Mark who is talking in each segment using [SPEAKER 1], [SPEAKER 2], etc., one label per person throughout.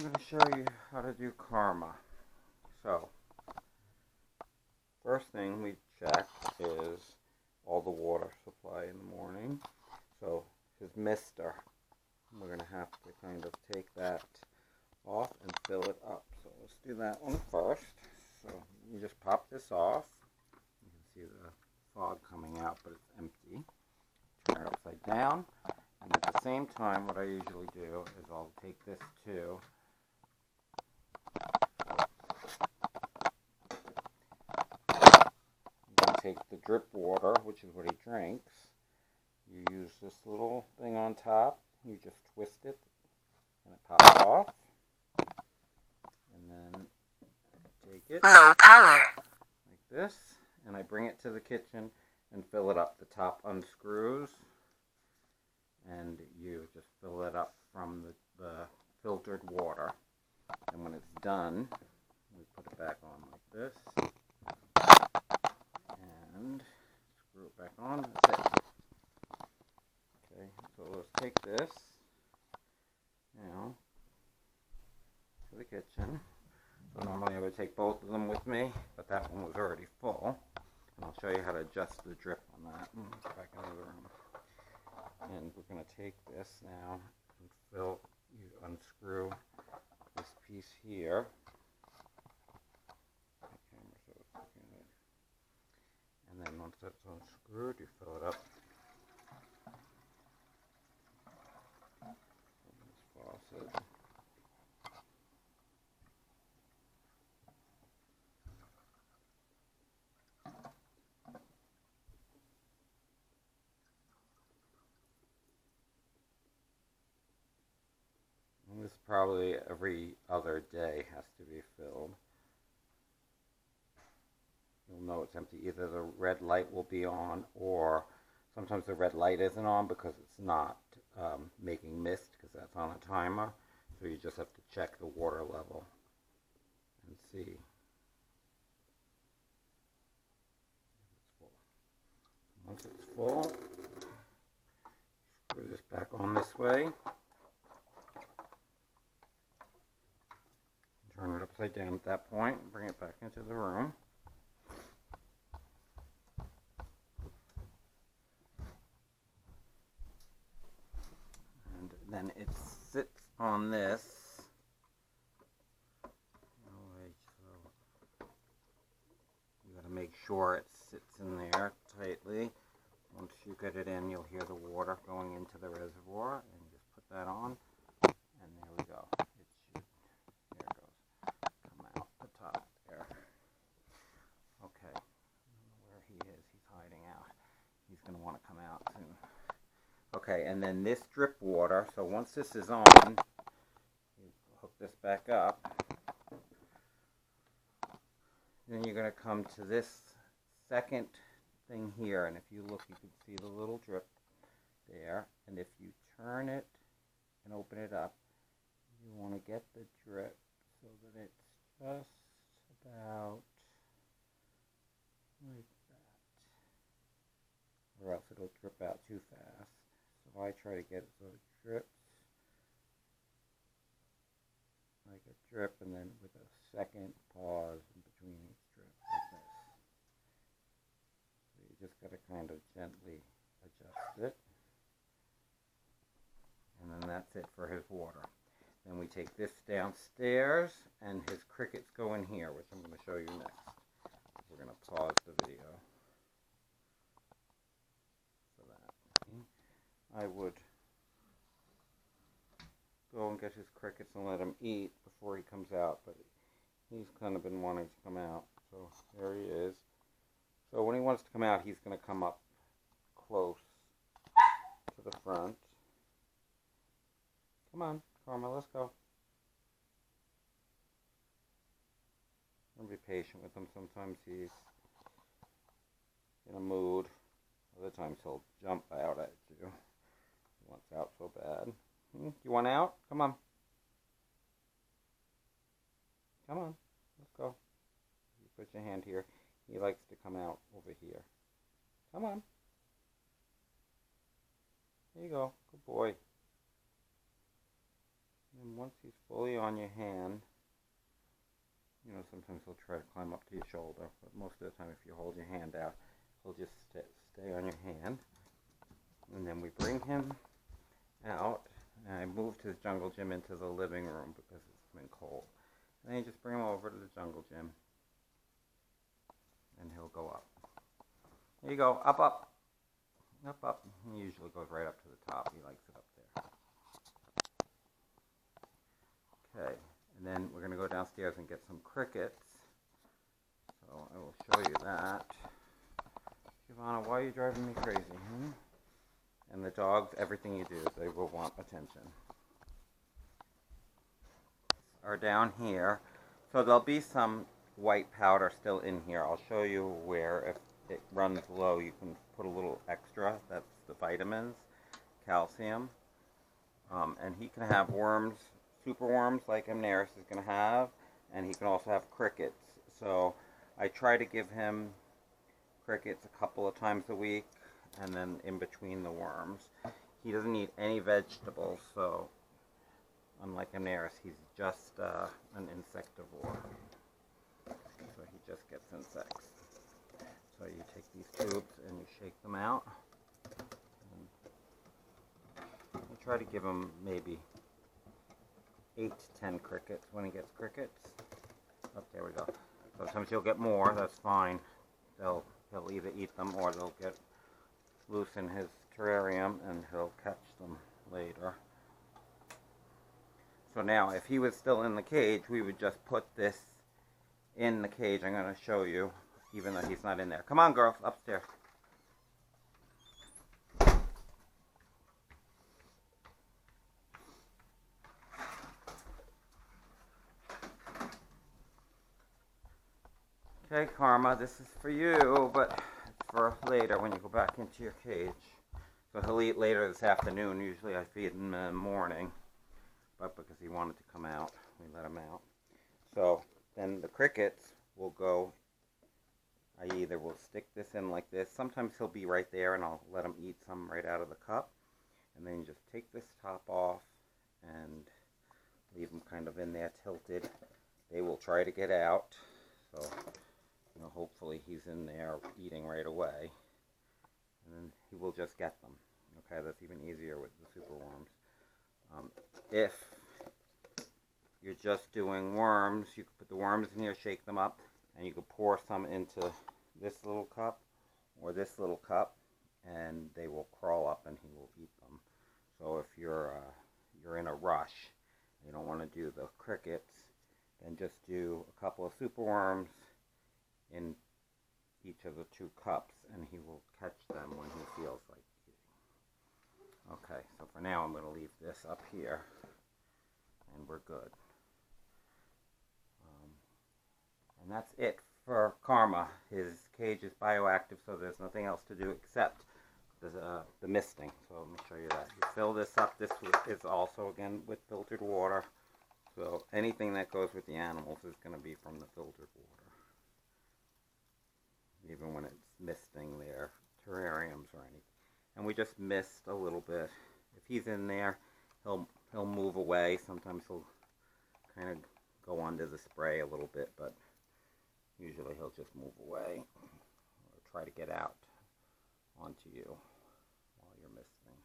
[SPEAKER 1] going to show you how to do karma. So, first thing we check is all the water supply in the morning. So, his mister, we're going to have to kind of take that off and fill it up. So, let's do that one first. So, you just pop this off. You can see the fog coming out, but it's empty. Turn it upside down. And at the same time, what I usually do is I'll take this too. You take the drip water, which is what he drinks. You use this little thing on top. You just twist it, and it pops off. And then take it
[SPEAKER 2] low power
[SPEAKER 1] like this, and I bring it to the kitchen and fill it up. The top unscrews, and you just fill it up from the filtered water. And when it's done, we put it back on like this, and screw it back on. That's it. Okay, so let's take this now to the kitchen. So normally I would take both of them with me, but that one was already full. And I'll show you how to adjust the drip on that. Go back into the room. And we're going to take this now and you unscrew this piece here. And then once that's unscrewed, you fill it up. Open this faucet. And this probably every other day has to be filled. You'll know it's empty. Either the red light will be on, or sometimes the red light isn't on because it's not making mist, because that's on a timer. So you just have to check the water level and see. Once it's full, screw this back on this way. Turn it upside down at that point and bring it back into the room. And then it sits on this. So you got to make sure it sits in there tightly. Once you get it in, you'll hear the water going into the reservoir, and you just put that on, and there we go. Going to want to come out soon. Okay, and then this drip water, so once this is on, you hook this back up, then you're going to come to this second thing here, and if you look, you can see the little drip there, and if you turn it and open it up, you want to get the drip so that it's just about like or else it'll drip out too fast. So I try to get it so it drips like a drip, and then with a second pause in between each drip like this. So you just got to kind of gently adjust it. And then that's it for his water. Then we take this downstairs, and his crickets go in here, which I'm going to show you next. We're going to pause the video. I would go and get his crickets and let him eat before he comes out, but he's kind of been wanting to come out, so there he is. So when he wants to come out, he's going to come up close to the front. Come on, Karma, let's go. And be patient with him. Sometimes he's in a mood. Other times he'll jump out at you. He wants out so bad. You want out? Come on. Come on. Let's go. You put your hand here. He likes to come out over here. Come on. There you go. Good boy. And once he's fully on your hand, you know, sometimes he'll try to climb up to your shoulder, but most of the time if you hold your hand out, he'll just stay on your hand. And then we bring him out, and I moved his jungle gym into the living room because it's been cold. And then you just bring him over to the jungle gym, and he'll go up. There you go, up, up, up, up. He usually goes right up to the top. He likes it up there. Okay, and then we're going to go downstairs and get some crickets. So I will show you that. Giovanna, why are you driving me crazy? And the dogs, everything you do, they will want attention. Are down here. So there'll be some white powder still in here. I'll show you where if it runs low, you can put a little extra. That's the vitamins, calcium. And he can have worms, super worms like Amneris is going to have. And he can also have crickets. So I try to give him crickets a couple of times a week, and then in between the worms. He doesn't eat any vegetables, so unlike Amneris, he's just an insectivore. So he just gets insects. So you take these tubes and you shake them out. And you try to give him maybe 8 to 10 crickets when he gets crickets. Oh, there we go. Sometimes he'll get more, that's fine. He'll either eat them or they'll get loose in his terrarium and he'll catch them later. So now if he was still in the cage, we would just put this in the cage. I'm going to show you, even though he's not in there. Come on, girls, upstairs. Okay, Karma, this is for you, but for later when you go back into your cage. So he'll eat later this afternoon. Usually I feed him in the morning, but because he wanted to come out, we let him out. So then the crickets will go, I either will stick this in like this. Sometimes he'll be right there and I'll let him eat some right out of the cup. And then you just take this top off and leave them kind of in there tilted. They will try to get out. So you know, hopefully he's in there eating right away. And then he will just get them. Okay, that's even easier with the superworms. If you're just doing worms, you can put the worms in here, shake them up, and you can pour some into this little cup or this little cup, and they will crawl up and he will eat them. So if you're in a rush, you don't want to do the crickets, then just do a couple of superworms in each of the 2 cups, and he will catch them when he feels like eating. Okay, so for now I'm going to leave this up here, and we're good. And that's it for Karma. His cage is bioactive, so there's nothing else to do except the misting. So let me show you that. You fill this up. This is also, again, with filtered water. So anything that goes with the animals is going to be from the filtered water. Even when it's misting their terrariums or anything. And we just mist a little bit. If he's in there, he'll move away. Sometimes he'll kind of go under the spray a little bit, but usually he'll just move away or try to get out onto you while you're misting.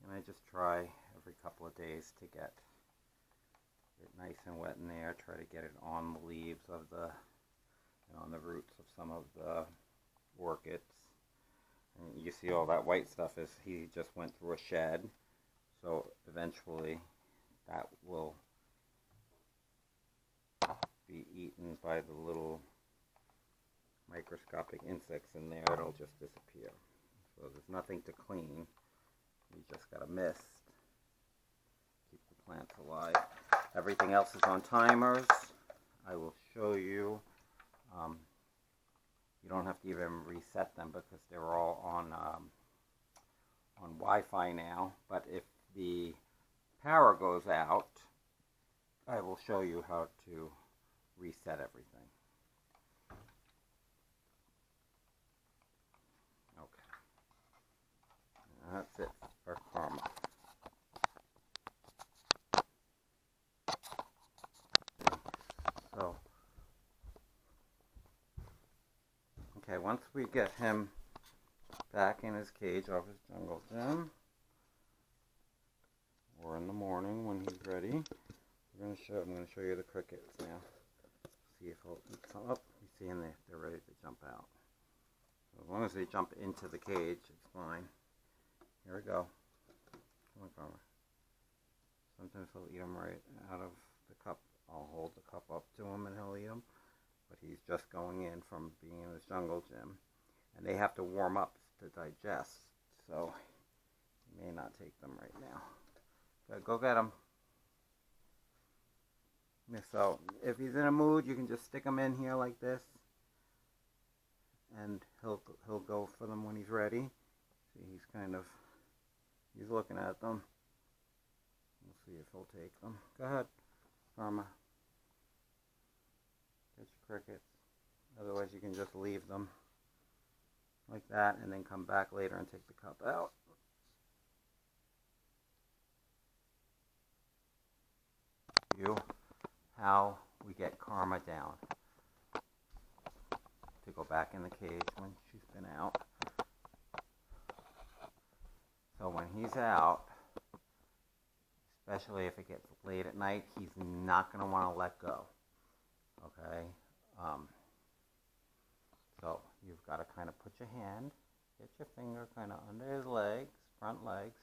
[SPEAKER 1] And I just try every couple of days to get it nice and wet in there. Try to get it on the leaves of the, on the roots of some of the orchids. And you see all that white stuff is he just went through a shed. So eventually that will be eaten by the little microscopic insects in there. It'll just disappear. So there's nothing to clean. You just gotta mist. Keep the plants alive. Everything else is on timers. I will show you. You don't have to even reset them because they're all on Wi-Fi now. But if the power goes out, I will show you how to reset everything. Okay. That's it for Karma. once we get him back in his cage off his jungle gym, or in the morning when he's ready, I'm going to show you the crickets now. See if he'll come up. You see them, they're ready to jump out. So as long as they jump into the cage, it's fine. Here we go. Come on, Karma. Sometimes he'll eat them right out of the cup. I'll hold the cup up to him and he'll eat them. But he's just going in from being in his jungle gym. And they have to warm up to digest. So you may not take them right now. But go get him. So if he's in a mood, you can just stick him in here like this. And he'll go for them when he's ready. See, he's looking at them. We'll see if he'll take them. Go ahead, Karma. Get your crickets. Otherwise, you can just leave them like that and then come back later and take the cup out. How we get Karma down to go back in the cage when she's been out. So when he's out, especially if it gets late at night, he's not going to want to let go. Okay? So you've got to kind of put your hand, get your finger kind of under his legs, front legs.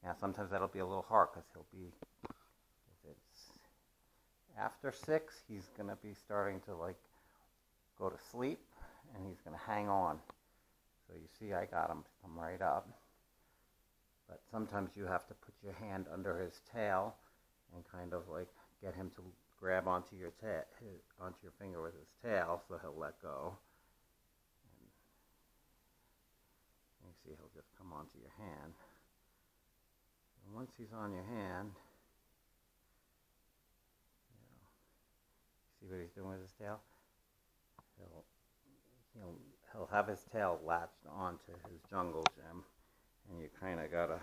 [SPEAKER 1] Now sometimes that'll be a little hard because he'll be, if it's after 6, he's going to be starting to like go to sleep and he's going to hang on. So you see I got him to come right up. But sometimes you have to put your hand under his tail and kind of like get him to grab onto your finger with his tail so he'll let go. And you see he'll just come onto your hand. And once he's on your hand, see what he's doing with his tail? He'll have his tail latched onto his jungle gym, and you kind of gotta